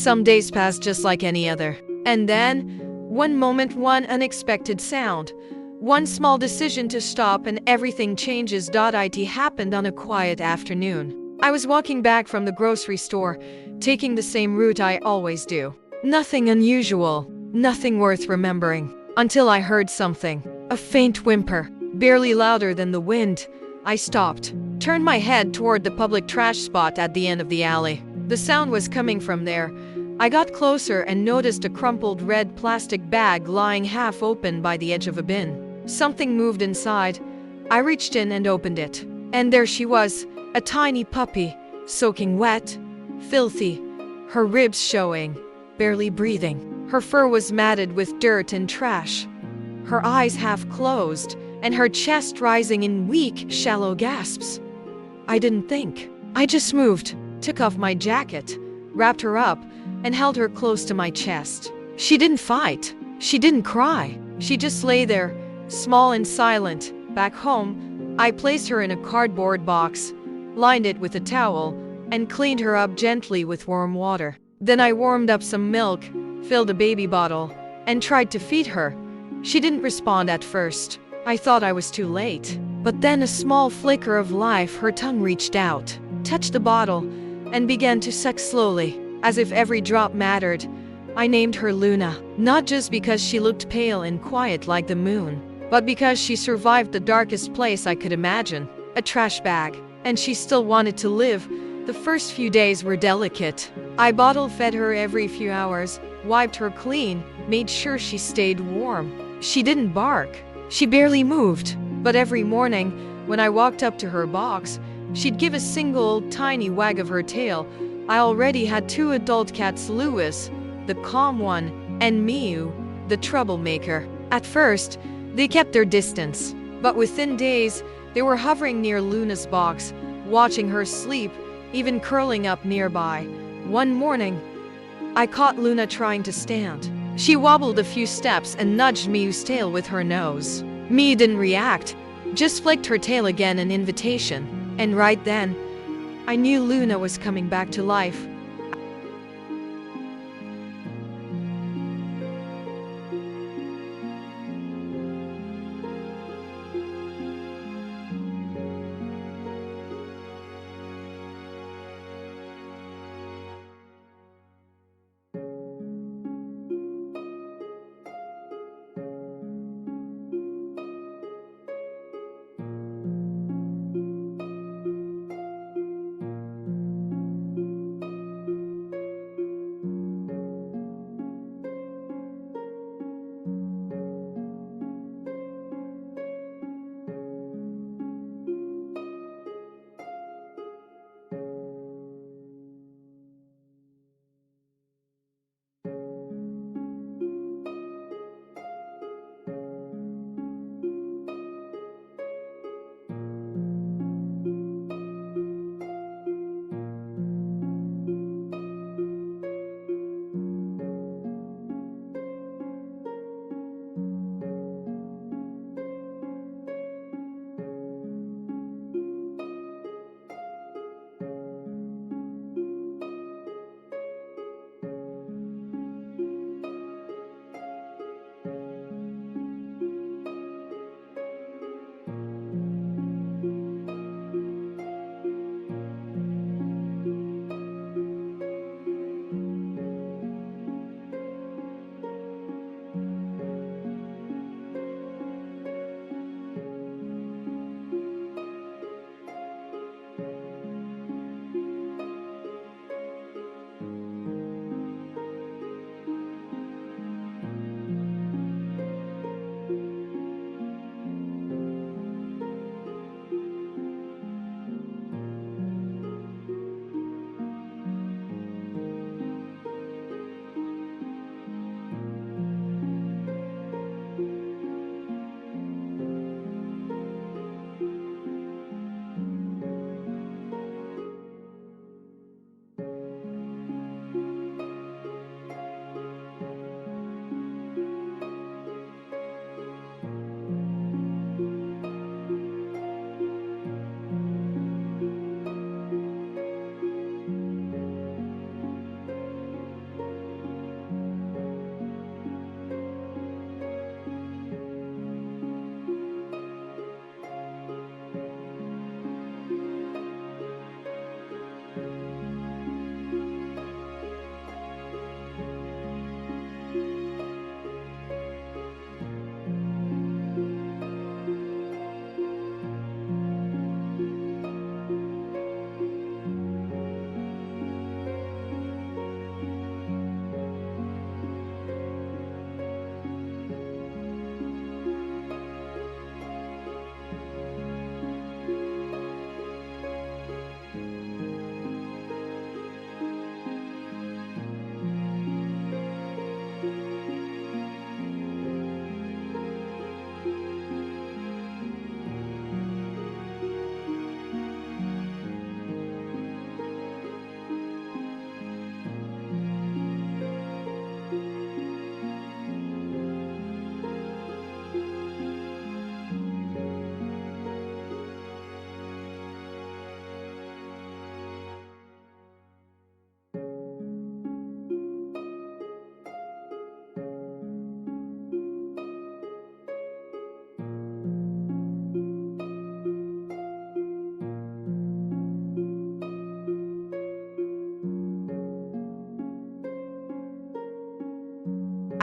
Some days passed just like any other. And then, one moment, one unexpected sound. One small decision to stop and everything changes. It happened on a quiet afternoon. I was walking back from the grocery store, taking the same route I always do. Nothing unusual, nothing worth remembering, until I heard something. A faint whimper, barely louder than the wind. I stopped, turned my head toward the public trash spot at the end of the alley. The sound was coming from there. I got closer and noticed a crumpled red plastic bag lying half open by the edge of a bin. Something moved inside. I reached in and opened it. And there she was, a tiny puppy, soaking wet, filthy, her ribs showing, barely breathing. Her fur was matted with dirt and trash, her eyes half closed, and her chest rising in weak, shallow gasps. I didn't think. I just moved, took off my jacket, wrapped her up, and held her close to my chest. She didn't fight. She didn't cry. She just lay there, small and silent. Back home, I placed her in a cardboard box, lined it with a towel, and cleaned her up gently with warm water. Then I warmed up some milk, filled a baby bottle, and tried to feed her. She didn't respond at first. I thought I was too late. But then a small flicker of life, her tongue reached out, touched the bottle, and began to suck slowly, as if every drop mattered. I named her Luna, not just because she looked pale and quiet like the moon, but because she survived the darkest place I could imagine, a trash bag. And she still wanted to live. The first few days were delicate. I bottle fed her every few hours, wiped her clean, made sure she stayed warm. She didn't bark. She barely moved. But every morning, when I walked up to her box, she'd give a single, tiny wag of her tail. I already had two adult cats, Louis, the calm one, and Miu, the troublemaker. At first, they kept their distance. But within days, they were hovering near Luna's box, watching her sleep, even curling up nearby. One morning, I caught Luna trying to stand. She wobbled a few steps and nudged Miu's tail with her nose. Miu didn't react, just flicked her tail again, an invitation. And right then, I knew Luna was coming back to life.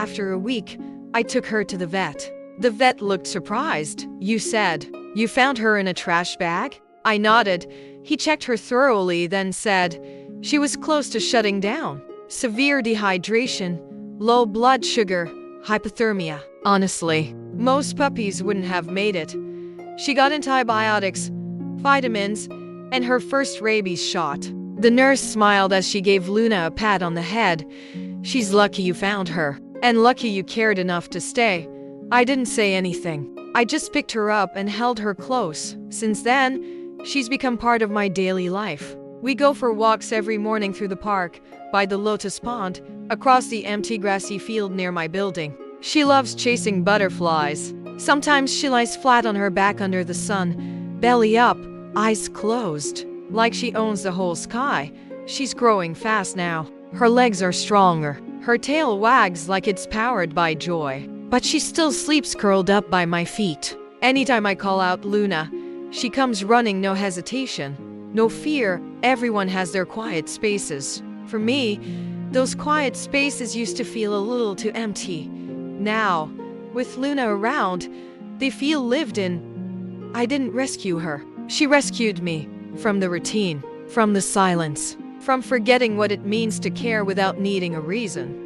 After a week, I took her to the vet. The vet looked surprised. "You said you found her in a trash bag?" I nodded. He checked her thoroughly, then said she was close to shutting down. Severe dehydration, low blood sugar, hypothermia. Honestly, most puppies wouldn't have made it. She got antibiotics, vitamins, and her first rabies shot. The nurse smiled as she gave Luna a pat on the head. "She's lucky you found her, and lucky you cared enough to stay." I didn't say anything. I just picked her up and held her close. Since then, she's become part of my daily life. We go for walks every morning through the park, by the lotus pond, across the empty grassy field near my building. She loves chasing butterflies. Sometimes she lies flat on her back under the sun, belly up, eyes closed, like she owns the whole sky. She's growing fast now. Her legs are stronger. Her tail wags like it's powered by joy. But she still sleeps curled up by my feet. Anytime I call out Luna, she comes running, no hesitation, no fear. Everyone has their quiet spaces. For me, those quiet spaces used to feel a little too empty. Now, with Luna around, they feel lived in. I didn't rescue her. She rescued me from the routine, from the silence, from forgetting what it means to care without needing a reason.